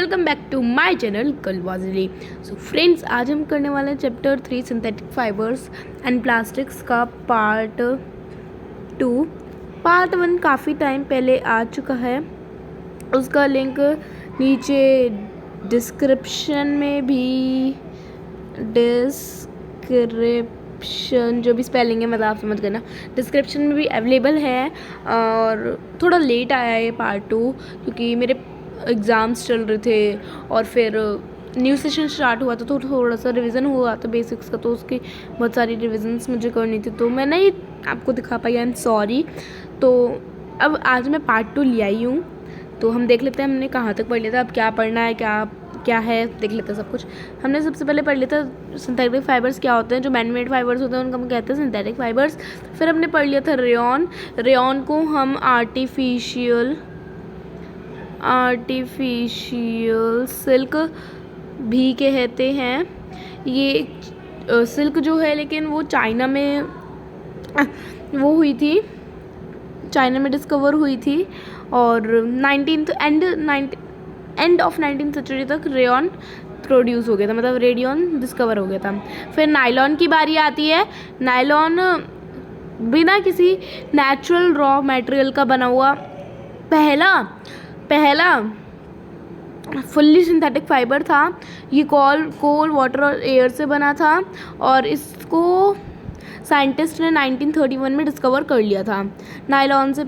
Welcome back to my channel कलवाजली। So friends, आज हम करने वाले हैं chapter 3 synthetic fibres and plastics का पार्ट 2। पार्ट 1 काफ़ी टाइम पहले आ चुका है, उसका लिंक नीचे डिस्क्रिप्शन में भी जो भी स्पेलिंग है मतलब आप समझ गए ना, डिस्क्रिप्शन में भी अवेलेबल है। और थोड़ा लेट आया है पार्ट 2 क्योंकि मेरे एग्ज़ाम्स चल रहे थे और फिर न्यू सेशन स्टार्ट हुआ था तो थोड़ा सा रिवीजन हुआ था बेसिक्स का, तो उसकी बहुत सारी रिविजन्स मुझे करनी थी तो मैं नहीं आपको दिखा पाई, आई एम सॉरी। तो अब आज मैं पार्ट 2 ले आई हूँ, तो हम देख लेते हैं हमने कहाँ तक पढ़ लिया था, अब क्या पढ़ना है, क्या है देख लेते हैं सब कुछ। हमने सबसे पहले पढ़ लिया था सिंथेटिक फाइबर्स क्या होते हैं, जो मैनमेड फाइबर्स होते हैं उनको हम कहते हैं सिंथेटिक फाइबर्स। फिर हमने पढ़ लिया था रेयॉन को हम आर्टिफिशियल सिल्क भी कहते हैं। ये सिल्क जो है लेकिन वो चाइना में वो हुई थी, चाइना में डिस्कवर हुई थी और एंड ऑफ 19th सेंचुरी तक रेयॉन प्रोड्यूस हो गया था, मतलब रेडियन डिस्कवर हो गया था। फिर नायलॉन की बारी आती है। नायलॉन बिना किसी नेचुरल रॉ मटेरियल का बना हुआ पहला फुल्ली सिंथेटिक फाइबर था। ये कोल वाटर और एयर से बना था और इसको साइंटिस्ट ने 1931 में डिस्कवर कर लिया था। नायलॉन से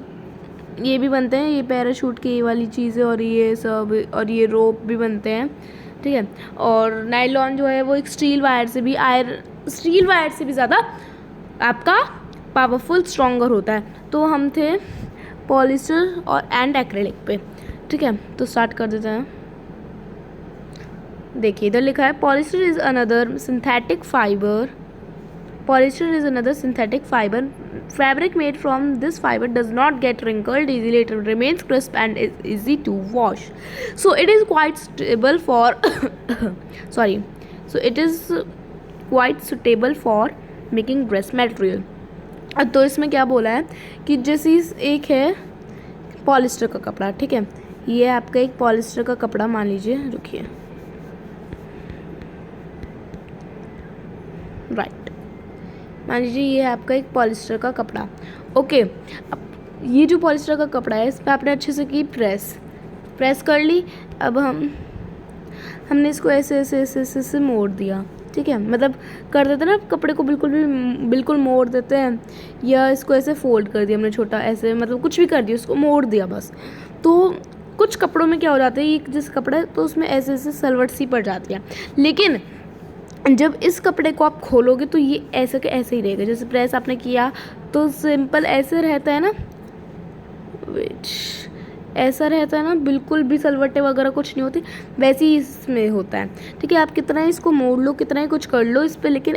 ये भी बनते हैं, ये पैराशूट की वाली चीज़ें और ये सब, और ये रोप भी बनते हैं, ठीक है। और नायलॉन जो है वो एक स्टील वायर से भी ज़्यादा आपका पावरफुल स्ट्रॉन्गर होता है। तो हम थे पॉलिस्टर और एंड एक्रेलिक पे, ठीक है। तो स्टार्ट कर देते हैं। देखिए इधर लिखा है polyester is another synthetic fibre fabric made from this fiber does not get wrinkled easily, it remains crisp and is easy to wash, so it is quite suitable for making dress material। तो इसमें क्या बोला है कि जैसे एक है polyester का कपड़ा, ठीक है, ये आपका एक पॉलिस्टर का कपड़ा मान लीजिए, रुकिए, राइट, मान लीजिए ये है आपका एक पॉलिस्टर का कपड़ा, ओके। अब ये जो पॉलिस्टर का कपड़ा है इस पर आपने अच्छे से की प्रेस कर ली। अब हमने इसको ऐसे मोड़ दिया, ठीक है, मतलब कर देते ना कपड़े को बिल्कुल मोड़ देते हैं, या इसको ऐसे फोल्ड कर दिया हमने छोटा, ऐसे मतलब कुछ भी कर दिया, उसको मोड़ दिया बस। तो कुछ कपड़ों में क्या हो जाता है, ये जिस कपड़ा है तो उसमें ऐसे सलवट सी पड़ जाती है, लेकिन जब इस कपड़े को आप खोलोगे तो ये ऐसे के ऐसे ही रहेगा। जैसे प्रेस आपने किया तो सिंपल ऐसे रहता है ना, ऐसा रहता है ना, बिल्कुल भी सलवटे वगैरह कुछ नहीं होती, वैसे ही इसमें होता है, ठीक है। आप कितना ही इसको मोड़ लो, कितना ही कुछ कर लो इस पर, लेकिन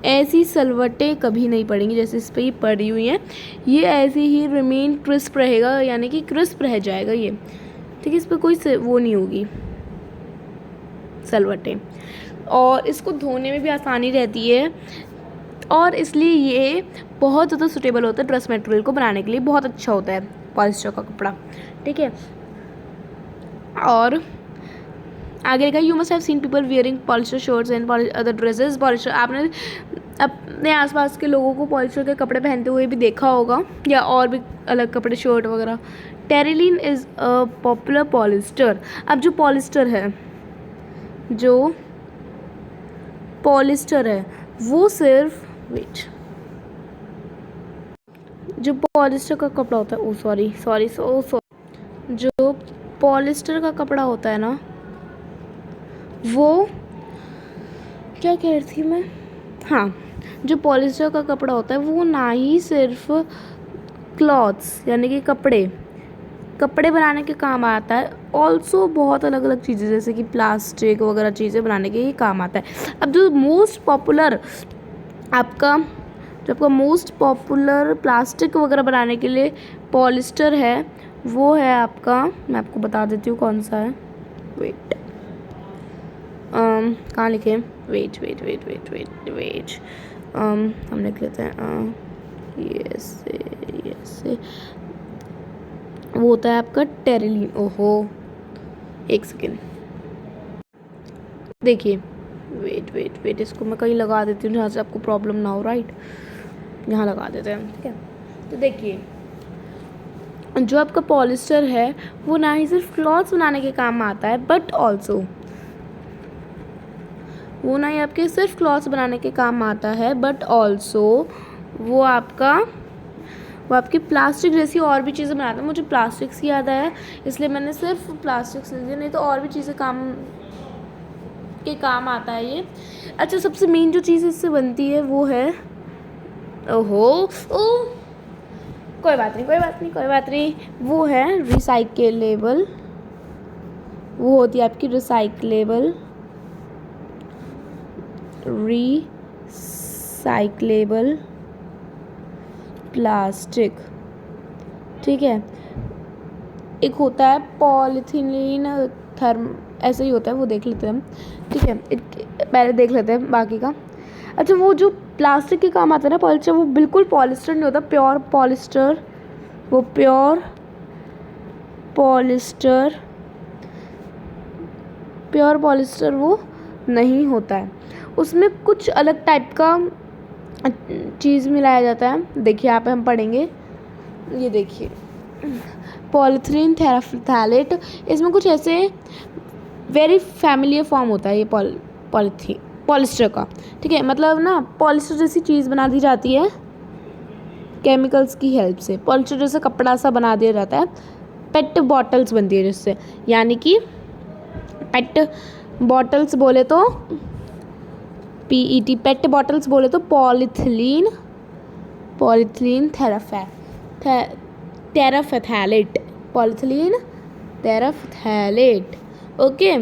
ऐसी सलवटें कभी नहीं पड़ेंगी जैसे इस पर ये पड़ी हुई हैं। ये ऐसे ही रिमेन क्रिस्प रहेगा, यानी कि क्रिस्प रह जाएगा ये, ठीक है। इस पर कोई वो नहीं होगी सलवटें, और इसको धोने में भी आसानी रहती है, और इसलिए ये बहुत ज़्यादा सूटेबल होता है ड्रेस मटेरियल को बनाने के लिए, बहुत अच्छा होता है पॉलिस्टर का कपड़ा, ठीक है। और आगे लिखा you must have seen people wearing polyester shirts and other dresses. Polyester, आपने अपने आसपास के लोगों को पॉलिस्टर के कपड़े पहनते हुए भी देखा होगा, या और भी अलग कपड़े, शर्ट वगैरह। Terylene is a popular polyester. अब जो पॉलिस्टर है वो सिर्फ जो पॉलिस्टर का कपड़ा होता है, जो पॉलिस्टर का कपड़ा होता है ना, वो क्या कह रही थी मैं, हाँ, जो पॉलिस्टर का कपड़ा होता है वो ना ही सिर्फ क्लॉथ्स यानी कि कपड़े बनाने के काम आता है, ऑल्सो बहुत अलग अलग चीज़ें जैसे कि प्लास्टिक वगैरह चीज़ें बनाने के ही काम आता है। अब जो आपका मोस्ट पॉपुलर प्लास्टिक वगैरह बनाने के लिए पॉलिस्टर है, वो है आपका, मैं आपको बता देती हूँ कौन सा है, वेट, कहाँ लिखे, वेट, हम लिख लेते हैं, ये वो होता है आपका टेरिलीन। ओहो, एक सेकेंड, देखिए, वेट वेट वेट, इसको मैं कहीं लगा देती हूँ जहाँ से आपको प्रॉब्लम ना हो। राइट, यहाँ लगा देते हैं, ठीक है। तो देखिए, जो आपका पॉलिस्टर है वो ना ही सिर्फ क्लॉथ्स बनाने के काम आता है, बट ऑल्सो वो ना ही आपके सिर्फ क्लॉथ्स बनाने के काम आता है, बट ऑल्सो वो आपकी प्लास्टिक जैसी और भी चीज़ें बनाता है। मुझे प्लास्टिक्स की याद आया, इसलिए मैंने सिर्फ प्लास्टिक्स ले लिया, नहीं तो और भी चीज़ें काम आता है ये। अच्छा, सबसे मेन जो चीज़ इससे बनती है वो है, ओहो ओ कोई बात नहीं, वो है रिसाइक्लेबल। वो होती है आपकी रिसाइक्लेबल प्लास्टिक, ठीक है। एक होता है पॉलीथिलीन ऐसे ही होता है, वो देख लेते हैं हम, ठीक है। पहले देख लेते हैं बाकी का। अच्छा, वो जो प्लास्टिक के काम आता है ना पॉलिस्टर, वो बिल्कुल पॉलिस्टर नहीं होता, प्योर पॉलिस्टर वो नहीं होता है। उसमें कुछ अलग टाइप का चीज़ मिलाया जाता है। देखिए, यहाँ पे हम पढ़ेंगे, ये देखिए, पॉलीथिलीन थेराफ्थैलेट। इसमें कुछ ऐसे वेरी फैमिलियर फॉर्म होता है ये पॉलिस्टर का, ठीक है। मतलब ना पॉलिस्टर जैसी चीज़ बना दी जाती है केमिकल्स की हेल्प से। पॉलिस्टर जैसे कपड़ा सा बना दिया जाता है, पेट बॉटल्स बनती है जिससे, यानी कि पेट बॉटल्स बोले तो PET, पेट बॉटल्स बोले तो पॉलीथिलीन टेराफ्थैलेट, पॉलीथिलीन टेराफ्थैलेट। ओके,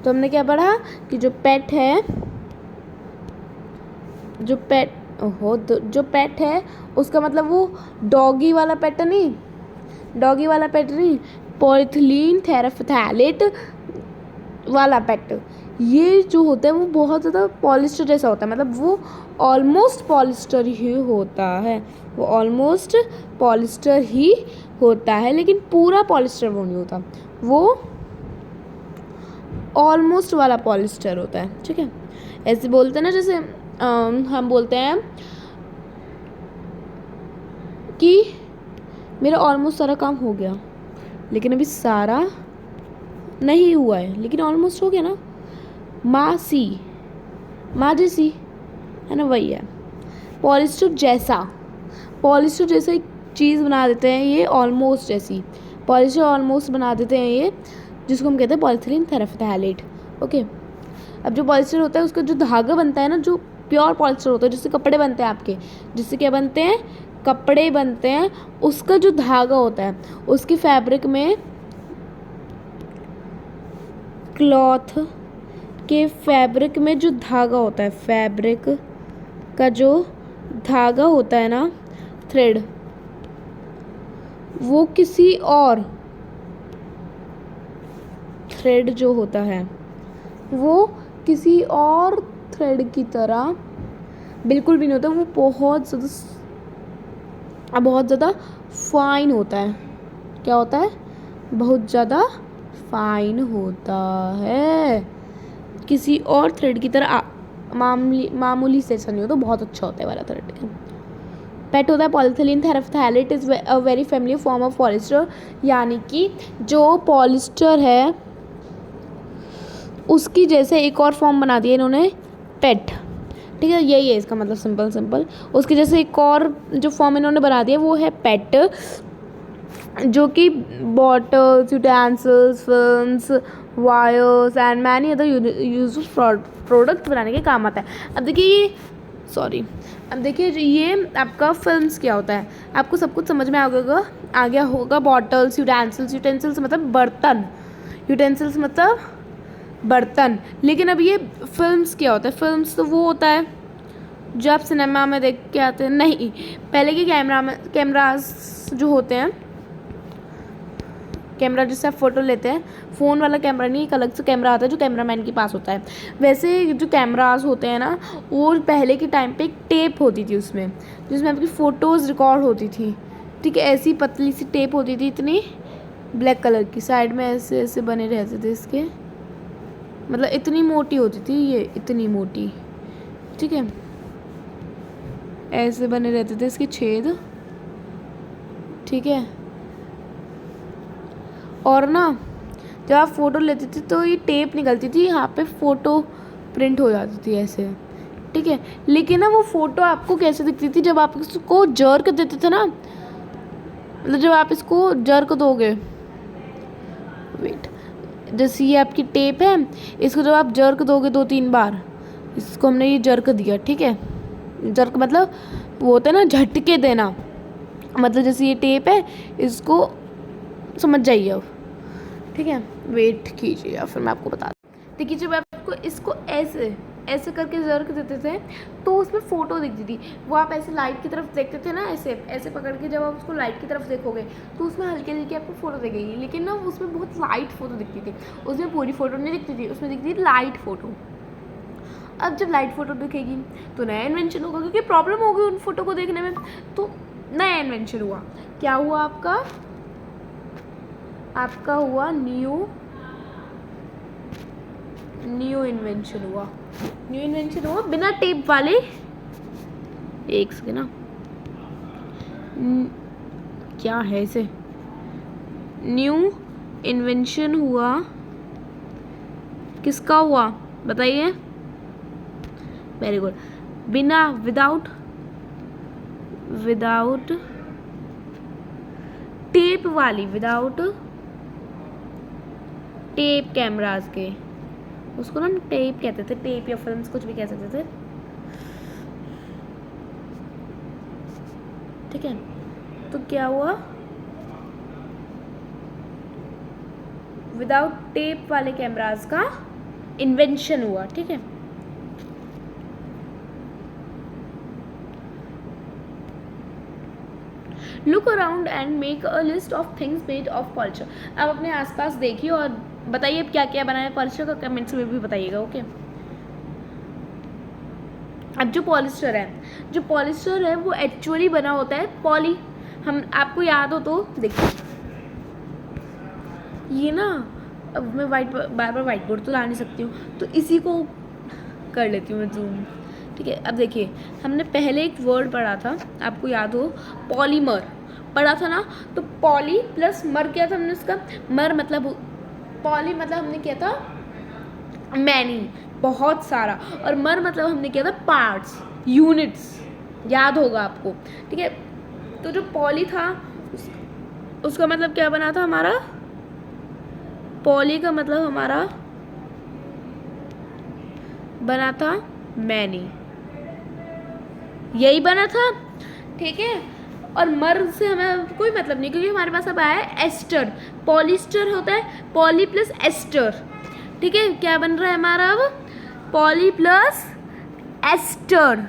तो हमने क्या पढ़ा कि जो पेट है उसका मतलब वो डॉगी वाला पेट नहीं, पॉलीथिलीन टेराफ्थैलेट वाला पेट। ये जो होता है वो बहुत ज़्यादा पॉलिस्टर जैसा होता है, मतलब वो ऑलमोस्ट पॉलिस्टर ही होता है, लेकिन पूरा पॉलिस्टर वो नहीं होता, वो ऑलमोस्ट वाला पॉलिस्टर होता है, ठीक है। ऐसे बोलते हैं ना, जैसे हम बोलते हैं कि मेरा ऑलमोस्ट सारा काम हो गया, लेकिन अभी सारा नहीं हुआ है, लेकिन ऑलमोस्ट हो गया ना। माँ जैसी है ना, वही है पॉलिस्टर जैसा एक चीज़ बना देते हैं ये, पॉलिस्टर ऑलमोस्ट बना देते हैं ये, जिसको हम कहते हैं पॉलीथिलीन टेराफ्थैलेट। ओके, अब जो पॉलिस्टर होता है उसका जो धागा बनता है ना, जो प्योर पॉलिस्टर होता है, जिससे कपड़े बनते हैं आपके, जिससे क्या बनते हैं, कपड़े बनते हैं, उसका जो धागा होता है, उसकी फैब्रिक में, क्लॉथ के फैब्रिक में जो धागा होता है, फैब्रिक का जो धागा होता है ना, थ्रेड, वो किसी और थ्रेड जो होता है वो किसी और थ्रेड की तरह बिल्कुल भी नहीं होता, वो बहुत ज़्यादा फाइन होता है। क्या होता है? बहुत ज़्यादा फाइन होता है, किसी और थ्रेड की तरह मामूली से ऐसा नहीं होता, बहुत अच्छा होता है वाला थ्रेड। पेट होता है polyethylene terephthalate is a very family form of polyester, यानी कि जो पॉलिस्टर है उसकी जैसे एक और फॉर्म बना दिया इन्होंने, पेट, ठीक है। यही है इसका मतलब, सिंपल। उसकी जैसे एक और जो फॉर्म इन्होंने बना दिया वो है पेट, जो कि bottles, utensils, films, wires and many other useful product बनाने के काम आता है। अब देखिए ये आपका फिल्म्स क्या होता है, आपको सब कुछ समझ में आ गया होगा। बॉटल्स, यूटेंसिल्स मतलब बर्तन, लेकिन अब ये फिल्म्स क्या होता है? फिल्म्स तो वो होता है जो आप सिनेमा में देख के आते हैं, नहीं, पहले के कैमरास जो होते हैं, कैमरा जिससे आप फ़ोटो लेते हैं, फ़ोन वाला कैमरा नहीं, एक अलग से कैमरा आता है जो कैमरामैन के पास होता है। वैसे जो कैमरास होते हैं ना, वो पहले के टाइम पे एक टेप होती थी उसमें, जिसमें आपकी फ़ोटोज़ रिकॉर्ड होती थी, ठीक है, ऐसी पतली सी टेप होती थी इतनी ब्लैक कलर की, साइड में ऐसे ऐसे बने रहते थे इसके, मतलब इतनी मोटी होती थी ये, इतनी मोटी, ठीक है, ऐसे बने रहते थे इसके छेद, ठीक है। और ना जब आप फ़ोटो लेते थे तो ये टेप निकलती थी, यहाँ पे फ़ोटो प्रिंट हो जाती थी ऐसे, ठीक है। लेकिन ना वो फ़ोटो आपको कैसे दिखती थी, जब आप इसको जर्क देते थे ना, मतलब जब आप इसको जर्क दोगे, वेट, जैसे ये आपकी टेप है, इसको जब आप जर्क दोगे 2-3 बार, इसको हमने ये जर्क दिया, ठीक है। जर्क मतलब वो होता है ना झटके देना, मतलब जैसे ये टेप है, इसको समझ जाइए अब, ठीक है। वेट कीजिए या फिर मैं आपको बता दूँ। देखिए जब आपको इसको ऐसे ऐसे करके जर्क देते थे तो उसमें फ़ोटो दिखती थी, वो आप ऐसे लाइट की तरफ देखते थे ना, ऐसे ऐसे पकड़ के जब आप उसको लाइट की तरफ देखोगे तो उसमें हल्की हल्की आपको फ़ोटो दिखेगी, लेकिन ना उसमें बहुत लाइट फ़ोटो दिखती थी, उसमें पूरी फ़ोटो नहीं दिखती थी, उसमें दिखती थी लाइट फ़ोटो। अब जब लाइट फ़ोटो दिखेगी तो नया इन्वेंशन होगा, क्योंकि प्रॉब्लम होगी उन फ़ोटो को देखने में, तो नया इन्वेंशन हुआ। क्या हुआ आपका हुआ न्यू इन्वेंशन हुआ बिना टेप वाले। एक सेकेंड ना, क्या है इसे, न्यू इन्वेंशन हुआ, किसका हुआ बताइए। वेरी गुड, बिना विदाउट टेप वाली, विदाउट टेप कैमराज के, उसको ना टेप कहते थे, टेप या फिल्म्स कुछ भी कह सकते थे, ठीक है। तो क्या हुआ, विदाउट टेप वाले कैमराज का इन्वेंशन हुआ, ठीक है। Look around and make a list of things made of polyester. आप अपने आसपास देखिए और बताइए क्या क्या बना है पॉलिस्टर का, कमेंट्स में भी बताइएगा, ओके। अब जो पॉलिस्टर है वो एक्चुअली बना होता है पॉली, हम आपको याद हो तो देखिए, ये ना, अब मैं बार बार व्हाइट बोर्ड तो ला नहीं सकती हूँ, तो इसी को कर लेती हूँ मैं जूम, ठीक है। अब देखिए हमने पहले एक वर्ड पढ़ा था, आपको याद हो, पॉलीमर पढ़ा था ना, तो पॉली प्लस मर किया था हमने, उसका मर मतलब पॉली मतलब हमने किया था मैनी, बहुत सारा, और मर मतलब हमने किया था पार्ट्स, यूनिट्स, याद होगा आपको, ठीक है। तो जो पॉली था उसका मतलब क्या बना था हमारा, पॉली का मतलब हमारा बना था मैनी, यही बना था, ठीक है। और मर से हमें कोई मतलब नहीं, क्योंकि हमारे पास अब आया है एस्टर, पॉलिस्टर होता है पॉली प्लस एस्टर, ठीक है। क्या बन रहा है हमारा अब, पॉली प्लस एस्टर,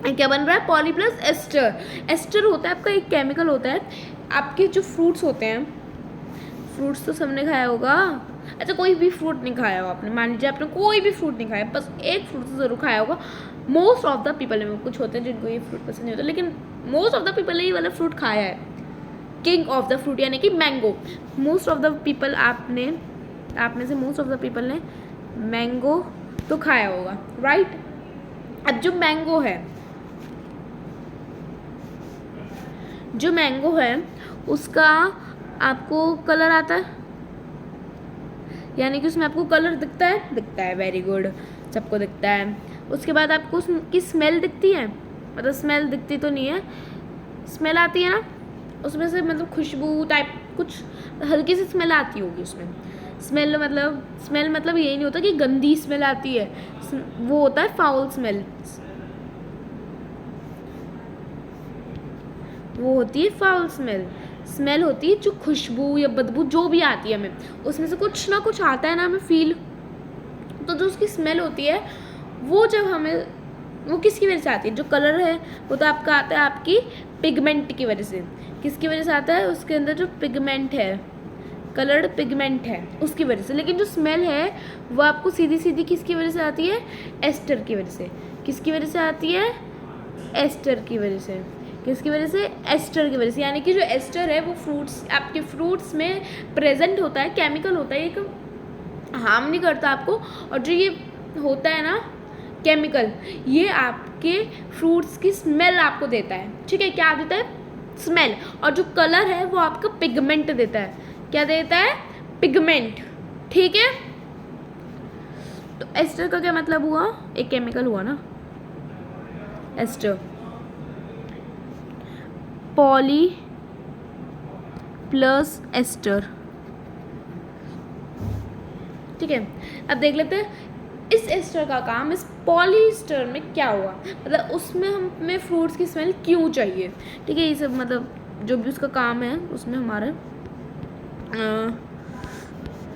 क्या बन रहा है, पॉली प्लस एस्टर। एस्टर होता है आपका एक केमिकल होता है, आपके जो फ्रूट्स होते हैं, फ्रूट्स तो सबने खाया होगा, अच्छा कोई भी फ्रूट नहीं खाया होगा आपने, मान लीजिए आपने कोई भी फ्रूट नहीं खाया, बस एक फ्रूट तो ज़रूर खाया होगा, मोस्ट ऑफ द पीपल में, कुछ होते हैं जिनको ये फ्रूट पसंद नहीं होता, लेकिन मोस्ट ऑफ द पीपल ने ये वाला फ्रूट खाया है, किंग ऑफ द फ्रूट यानी कि mango. Most of the people आप में से मोस्ट ऑफ द पीपल ने मैंगो तो खाया होगा, राइट। अब जो मैंगो है उसका आपको कलर आता है, यानी कि उसमें आपको कलर दिखता है, वेरी गुड, सबको दिखता है। उसके बाद आपको उसकी स्मेल दिखती है, मतलब स्मेल दिखती तो नहीं है, स्मेल आती है ना उसमें से, मतलब खुशबू टाइप कुछ हल्की सी स्मेल आती होगी उसमें। स्मेल मतलब यही नहीं होता कि गंदी स्मेल आती है, वो होता है फाउल स्मेल, वो होती है फाउल स्मेल होती है जो खुशबू या बदबू जो भी आती है हमें, उसमें से कुछ ना कुछ आता है ना हमें फील, तो जो उसकी स्मेल होती है वो जब हमें, वो किसकी वजह से आती है, जो कलर है वो तो आपका आता है आपकी पिगमेंट की वजह से। किसकी वजह से आता है, उसके अंदर जो पिगमेंट है, कलर्ड पिगमेंट है उसकी वजह से। लेकिन जो स्मेल है वो आपको सीधी सीधी किसकी वजह से आती है, एस्टर की वजह से। किसकी वजह से आती है, एस्टर की वजह से। किसकी वजह से? एस्टर की वजह से। यानी कि जो एस्टर है वो फ्रूट्स, आपके फ्रूट्स में प्रेजेंट होता है, केमिकल होता है, एक हार्म नहीं करता आपको। और जो ये होता है ना केमिकल, ये आपके फ्रूट्स की स्मेल आपको देता है, ठीक है? क्या देता है? स्मेल। और जो कलर है वो आपका पिगमेंट देता है। क्या देता है? पिगमेंट, ठीक है? तो एस्टर का क्या मतलब हुआ? एक केमिकल हुआ ना, एस्टर, पॉली प्लस एस्टर, ठीक है? अब देख लेते हैं इस एस्टर का काम इस पॉलीस्टर में क्या हुआ, मतलब उसमें हमें फ्रूट्स की स्मेल क्यों चाहिए, ठीक है? ये सब मतलब जो भी उसका काम है उसमें हमारा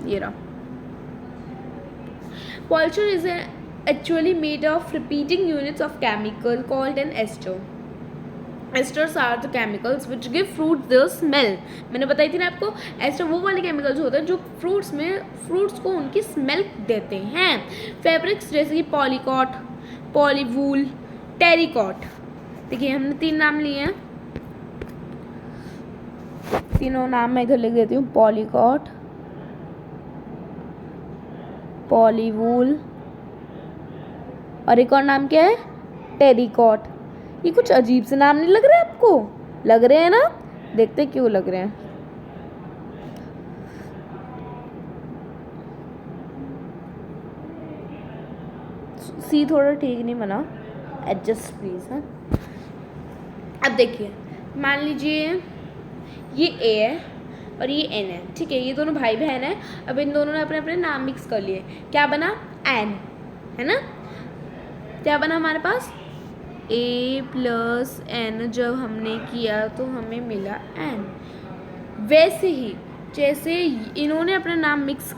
ये रहा। Polyester is actually made of repeating units of chemical called an ester. Esters are the chemicals which give fruit their smell. मैंने बताई थी ना आपको, एस्टर वो वाले केमिकल्स होते हैं जो फ्रूट्स को उनकी स्मेल देते हैं। फैब्रिक्स जैसे कि पॉलीकॉट, पॉलीवूल, टेरिकॉट, देखिए हमने 3 नाम लिए हैं, तीनों नाम मैं इधर लिख देती हूँ। पॉलीकॉट, पॉलीवूल और एक और नाम क्या है? टेरिकॉट। ये कुछ अजीब से नाम नहीं लग रहे आपको? लग रहे हैं ना? देखते क्यों लग रहे हैं। सी थोड़ा ठीक नहीं बना, एडजस्ट प्लीज। हाँ, अब देखिए, मान लीजिए ये ए है और ये एन है, ठीक है? ये दोनों भाई बहन है। अब इन दोनों ने अपने अपने नाम मिक्स कर लिए, क्या बना? एन, है ना? क्या बना हमारे पास? ए प्लस एन जब हमने किया तो हमें मिला एन। वैसे ही जैसे इन्होंने अपना नाम मिक्स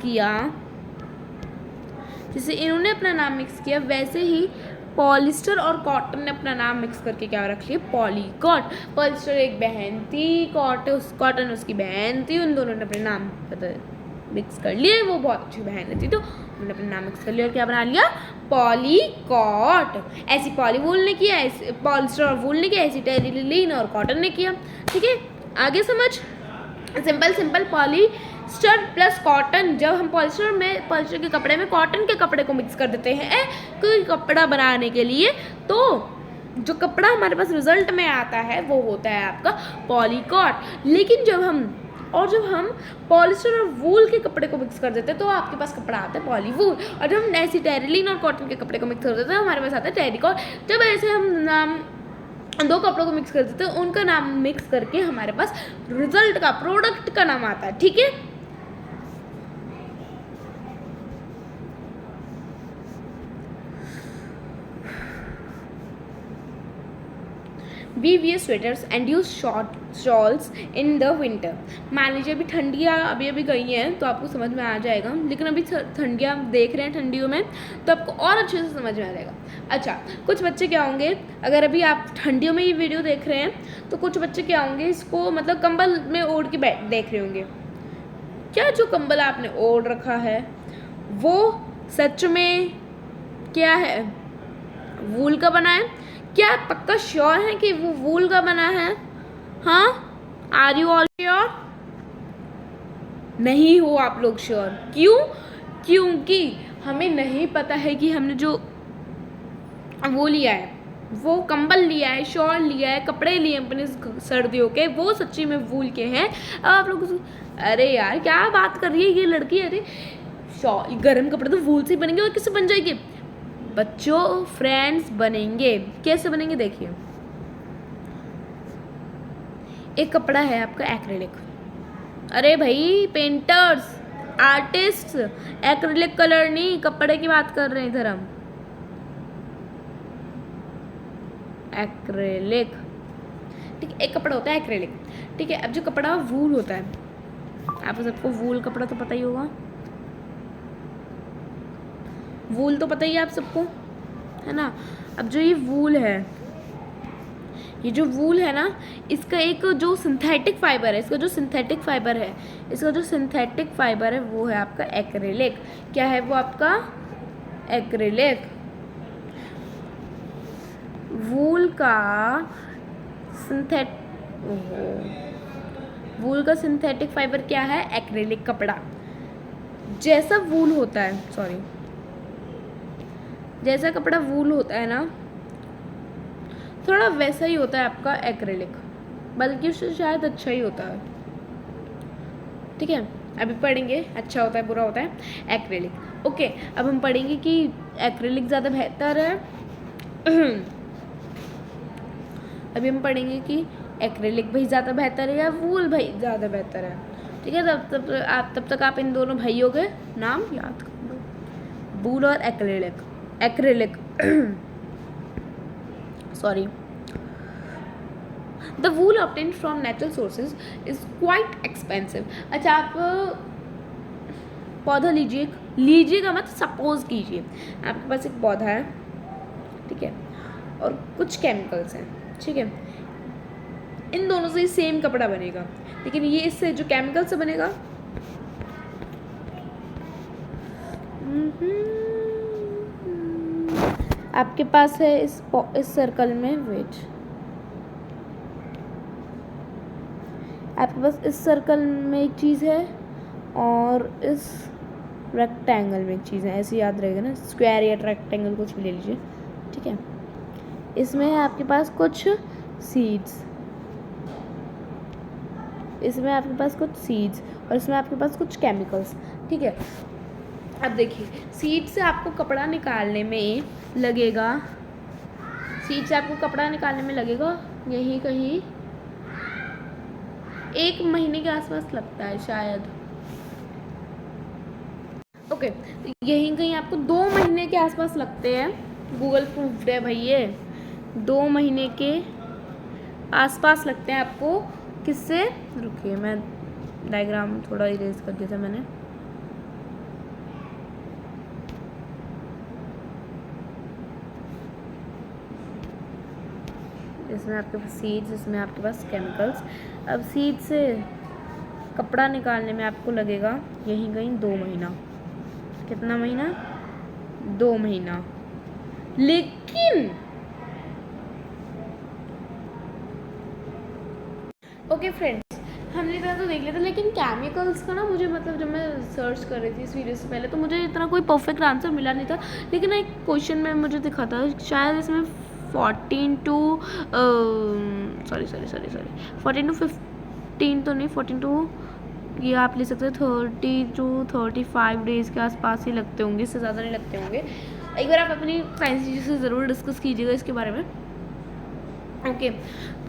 किया, वैसे ही पॉलिस्टर और कॉटन ने अपना नाम मिक्स करके क्या रख लिया? पॉलीकॉट। पॉलिस्टर एक बहन थी, कॉटन उसकी बहन थी, उन दोनों ने अपने नाम मिक्स कर लिए। वो बहुत अच्छी बहन थी तो उन्होंने अपना नाम मिक्स कर लिया और क्या बना लिया? पॉलीकॉट। ऐसी पॉलीवूल ने किया, ऐसे पॉलिस्टर और वूल ने किया, ऐसी टेरिलीन और कॉटन ने किया, ठीक है? आगे समझ? Simple polyester plus cotton. जब हम पॉलिस्टर के कपड़े में कॉटन के कपड़े को मिक्स कर देते हैं कोई कपड़ा बनाने के लिए, तो जो कपड़ा हमारे पास रिजल्ट में आता है वो होता है आपका पॉलीकॉट। लेकिन जब हम पॉलिस्टर और वूल के कपड़े को मिक्स कर देते हैं तो आपके पास कपड़ा आता है पॉलीवूल। और जब हम ऐसी टेरिलीन और कॉटन के कपड़े को मिक्स कर देते हैं हमारे पास आता है टेरिकॉट। जब ऐसे हम नाम 2 कपड़ों को मिक्स कर देते हैं, उनका नाम मिक्स करके हमारे पास रिजल्ट का, प्रोडक्ट का नाम आता है, ठीक है? We wear sweaters and use short shawls in the winter. मान लीजिए अभी ठंडियाँ अभी गई हैं तो आपको समझ में आ जाएगा, लेकिन अभी ठंडियाँ देख रहे हैं ठंडियों में तो आपको और अच्छे से समझ में आ जाएगा। अच्छा, कुछ बच्चे क्या होंगे, अगर अभी आप ठंडियों में ये वीडियो देख रहे हैं तो कुछ बच्चे क्या होंगे, इसको मतलब कंबल में ओढ़ के देख रहे होंगे। क्या जो कंबल आपने ओढ़ रखा है वो सच में क्या है? वूल का बना है? क्या आप पक्का श्योर है कि वो वूल का बना है? हाँ, आर यू ऑल श्योर? नहीं हो आप लोग श्योर। क्यों? क्योंकि हमें नहीं पता है कि हमने जो वो लिया है, वो कंबल लिया है, शॉल लिया है, कपड़े लिए अपने सर्दियों के, वो सच्ची में वूल के हैं। अब आप लोग अरे यार क्या बात कर रही है ये लड़की? अरे शॉल, गर्म कपड़े तो वूल से बनेंगे और किससे बन जाएंगे? बच्चों, फ्रेंड्स बनेंगे। कैसे बनेंगे? देखिए, एक कपड़ा है आपका एक्रिलिक। अरे भाई पेंटर्स, आर्टिस्ट, एक्रिलिक कलर नहीं, कपड़े की बात कर रहे हैं इधर हम। एक्रिलिक, ठीक है? एक कपड़ा होता है एक्रिलिक, ठीक है? अब जो कपड़ा वूल होता है, आप सबको वूल कपड़ा तो पता ही होगा, वूल तो पता ही है आप सबको, है ना? अब जो ये वूल है, ये जो वूल है ना, इसका एक जो सिंथेटिक फाइबर है, इसका जो सिंथेटिक फाइबर है वो है आपका एक्रिलिक। क्या है वो आपका? एक्रिलिक। वूल का सिंथेट वूल का सिंथेटिक फाइबर क्या है? एक्रेलिक कपड़ा। जैसा वूल होता है, सॉरी, जैसा कपड़ा वूल होता है ना, थोड़ा वैसा ही होता है आपका एक्रेलिक, बल्कि उससे शायद अच्छा ही होता है। ठीक है, अभी पढ़ेंगे अच्छा होता है बुरा होता है एक्रेलिक। ओके, अब हम पढ़ेंगे कि एक्रेलिक ज़्यादा बेहतर है। अभी हम पढ़ेंगे कि एक्रेलिक भाई ज़्यादा बेहतर है या वूल भाई ज़्यादा बेहतर है। ठीक है, तब तक आप इन दोनों भाइयों के नाम याद कर लो, वूल और acrylic sorry. The wool obtain from natural sources is quite expensive. अच्छा, आप पौधा लीजिएगा मत, सपोज कीजिए आपके पास एक पौधा है, ठीक है, और कुछ केमिकल्स हैं, ठीक है, इन दोनों से ही सेम कपड़ा बनेगा, लेकिन ये इससे जो केमिकल से बनेगा आपके पास है इस सर्कल में, वेट, आपके पास इस सर्कल में एक चीज़ है और इस रेक्टेंगल में एक चीज़ है, ऐसे याद रहेगा ना, स्क्वायर या रेक्टेंगल कुछ भी ले लीजिए, ठीक है। इसमें है आपके पास कुछ सीड्स, इसमें आपके पास कुछ सीड्स और इसमें आपके पास कुछ केमिकल्स, ठीक है। अब देखिए, सीड से आपको कपड़ा निकालने में लगेगा, यही कहीं 1 महीने के आसपास लगता है शायद। ओके, यहीं कहीं आपको 2 महीने के आसपास लगते हैं, गूगल प्रूफ्ड है भाई ये, 2 महीने के आसपास लगते हैं आपको। किससे? रुकिए, मैं डायग्राम थोड़ा इरेज कर दिया था मैंने। इसमें आपके पास सीड्स, इसमें आपके पास केमिकल्स। अब सीड से कपड़ा निकालने में आपको लगेगा यहीं कहीं 2 महीना। कितना महीना? 2 महीना। लेकिन ओके फ्रेंड्स, हमने इतना तो देख लिया था, लेकिन केमिकल्स का ना मुझे, मतलब जब मैं सर्च कर रही थी इस वीडियो से पहले, तो मुझे इतना कोई परफेक्ट आंसर मिला नहीं था। लेकिन एक क्वेश्चन में मुझे दिखा था, शायद इसमें 14 टू 15 तो नहीं, 14 टू, ये आप ले सकते हैं 30 टू 35 डेज़ के आसपास ही लगते होंगे, इससे ज़्यादा नहीं लगते होंगे। एक बार आप अपनी साइंस टीचर से ज़रूर डिस्कस कीजिएगा इसके बारे में। ओके,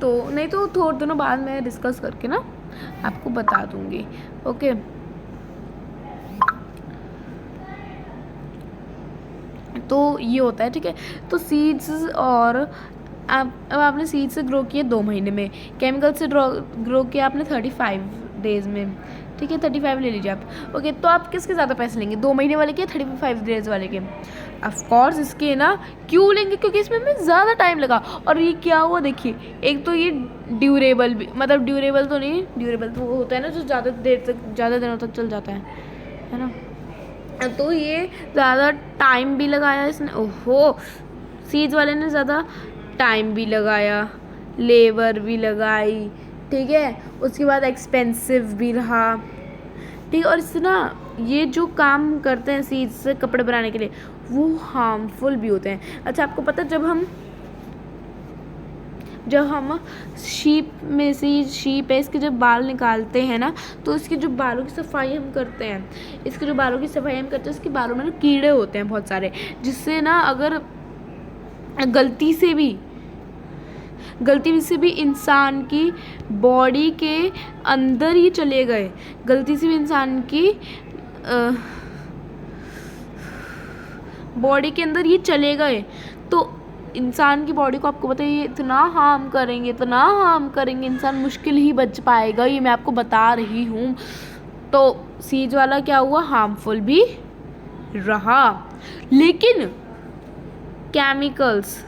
तो नहीं तो थोड़े दिनों बाद मैं डिस्कस करके ना आपको बता दूंगी। ओके, तो ये होता है, ठीक है। तो सीड्स, और अब आपने सीड से ग्रो किए 2 महीने में, केमिकल से ग्रो किया आपने 35 डेज़ में, ठीक है, 35 ले लीजिए आप। ओके, तो आप किसके ज़्यादा पैसे लेंगे, 2 महीने वाले के 35 डेज़ वाले के? ऑफ कोर्स इसके ना। क्यों लेंगे? क्योंकि इसमें हमें ज़्यादा टाइम लगा। और ये क्या हुआ देखिए, एक तो ये ड्यूरेबल भी, मतलब ड्यूरेबल तो नहीं, ड्यूरेबल तो वो होता है ना जो ज़्यादा देर तक, ज़्यादा दिनों तक चल जाता है ना। तो ये ज़्यादा टाइम भी लगाया इसने, ओहो, सीड्स वाले ने ज़्यादा टाइम भी लगाया, लेबर भी लगाई, ठीक है, उसके बाद एक्सपेंसिव भी रहा, ठीक है। और इससे ना ये जो काम करते हैं सीड्स से कपड़े बनाने के लिए, वो हार्मफुल भी होते हैं। अच्छा, आपको पता है जब हम शीप में से, शीप है, इसके जब बाल निकालते हैं ना, तो इसके जो बालों की सफाई हम करते हैं, इसके इसके बालों में ना कीड़े होते हैं बहुत सारे, जिससे ना अगर गलती से भी इंसान की बॉडी के अंदर ही चले गए, गलती से भी इंसान की बॉडी के अंदर ये चले गए, तो इंसान की बॉडी को, आपको पता है, ये इतना हार्म करेंगे, इंसान मुश्किल ही बच पाएगा, ये मैं आपको बता रही हूँ। तो सीज वाला क्या हुआ, हार्मफुल भी रहा। लेकिन केमिकल्स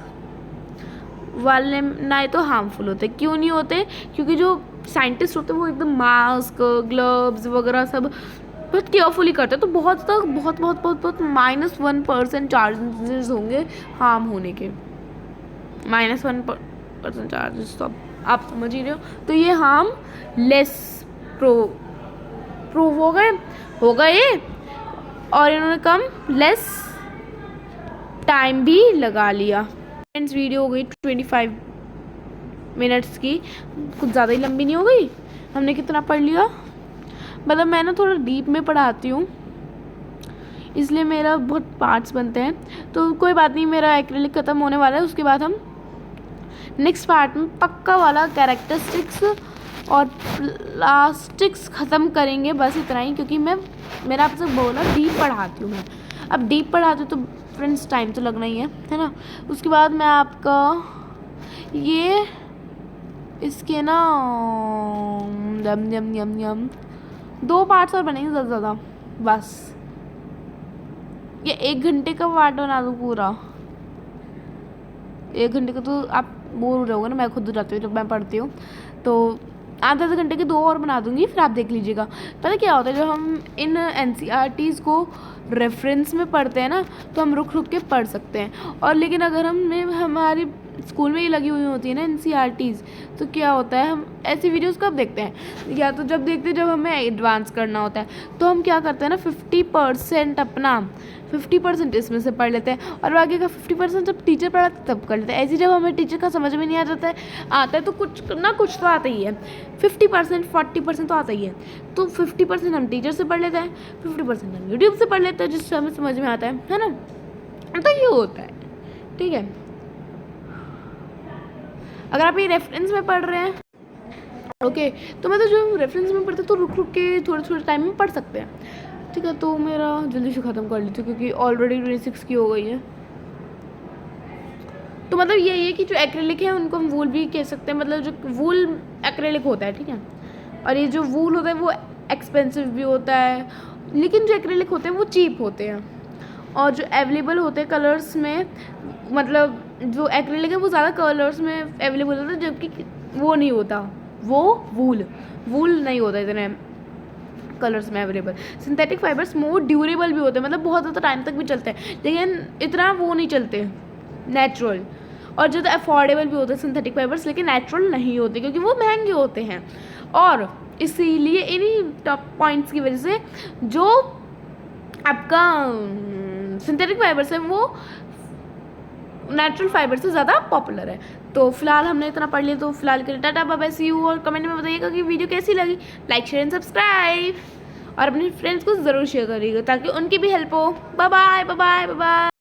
वाले ना तो हार्मफुल होते, क्यों नहीं होते? क्योंकि जो साइंटिस्ट होते हैं वो एकदम मास्क, ग्लव्स वगैरह सब बहुत केयरफुली करते हैं, तो बहुत -1% चार्जेस होंगे हार्म होने के, -1% चार्जेस तो आप समझ ही रहे हो। तो ये हार्म लेस प्रूव हो गए और इन्होंने कम लेस टाइम भी लगा लिया। फ्रेंड्स वीडियो हो गई 25 मिनट्स की, कुछ ज़्यादा ही लंबी नहीं हो गई? हमने कितना पढ़ लिया, मतलब मैं ना थोड़ा डीप में पढ़ाती हूँ इसलिए मेरा बहुत पार्ट्स बनते हैं। तो कोई बात नहीं, मेरा एक्रेलिक ख़त्म होने वाला है, उसके बाद हम नेक्स्ट पार्ट में पक्का वाला कैरेक्टरिस्टिक्स और प्लास्टिक्स ख़त्म करेंगे, बस इतना ही। क्योंकि मेरा आपसे बोला डीप पढ़ाती हूँ मैं, अब डीप पढ़ाती हूँ तो फ्रेंड्स टाइम तो लगना ही है ना। उसके बाद मैं आपका ये इसके ना यम यम यम यम 2 पार्ट्स और बनेंगे ज़्यादा ज़्यादा, बस ये 1 घंटे का पार्ट बना दूँ पूरा। 1 घंटे का तो आप बोर हो जाओगे ना, मैं खुद हो जाती हूँ जब मैं पढ़ती हूँ। तो आधे घंटे के 2 और बना दूँगी, फिर आप देख लीजिएगा। पता क्या होता है, जब हम इन NCERTs को रेफरेंस में पढ़ते हैं ना तो हम रुक रुक के पढ़ सकते हैं। और लेकिन अगर हमारी स्कूल में ही लगी हुई होती है ना NCERTs, तो क्या होता है, हम ऐसी वीडियोस कब देखते हैं, या तो जब देखते हैं जब हमें एडवांस करना होता है। तो हम क्या करते हैं ना 50% अपना 50% इसमें से पढ़ लेते हैं और बाकी का 50% जब टीचर पढ़ाते तब कर लेते हैं। ऐसे जब हमें टीचर का समझ में नहीं आ जाता है तो कुछ ना कुछ तो आता ही है, 50% 40% तो आता ही है। तो 50% हम टीचर से पढ़ लेते हैं, 50% हम यूट्यूब से पढ़ लेते हैं जिससे हमें समझ में आता है ना। तो ये होता है, ठीक है। अगर आप ये रेफरेंस में पढ़ रहे हैं ओके, तो मतलब जो रेफरेंस में पढ़ते तो रुक रुक के थोड़े थोड़े टाइम में पढ़ सकते हैं, ठीक है। तो मेरा जल्दी से ख़त्म कर लेती हूँ क्योंकि ऑलरेडी 26 की हो गई है। तो मतलब यही है कि जो एक्रेलिक है उनको हम वूल भी कह सकते हैं, मतलब जो वूल एक्रेलिक होता है, ठीक है। और ये जो वूल होता है वो एक्सपेंसिव भी होता है, लेकिन जो एक्रेलिक होते हैं वो चीप होते हैं। और जो अवेलेबल होते हैं कलर्स में, मतलब जो एक्रेलिक है वो ज़्यादा कलर्स में अवेलेबल होता है, जबकि वो नहीं होता, वो वूल नहीं होता इतने कलर्स में अवेलेबल। सिंथेटिक फाइबर्स मोर ड्यूरेबल भी होते हैं, मतलब बहुत ज़्यादा टाइम तक भी चलते हैं, लेकिन इतना वो नहीं चलते नेचुरल। और जो अफोर्डेबल भी होते हैं सिंथेटिक फाइबर्स, लेकिन नेचुरल नहीं होते क्योंकि वो महंगे होते हैं। और इसीलिए इन्हीं टॉप पॉइंट्स की वजह से जो आपका सिंथेटिक फाइबर्स है वो नेचुरल फाइबर से ज़्यादा पॉपुलर है। तो फिलहाल हमने इतना पढ़ लिया, तो फिलहाल के लिए tata bye bye, see you. और कमेंट में बताइएगा कि वीडियो कैसी लगी, लाइक शेयर एंड सब्सक्राइब, और अपने फ्रेंड्स को ज़रूर शेयर करिएगा ताकि उनकी भी हेल्प हो। Bye bye bye bye bye.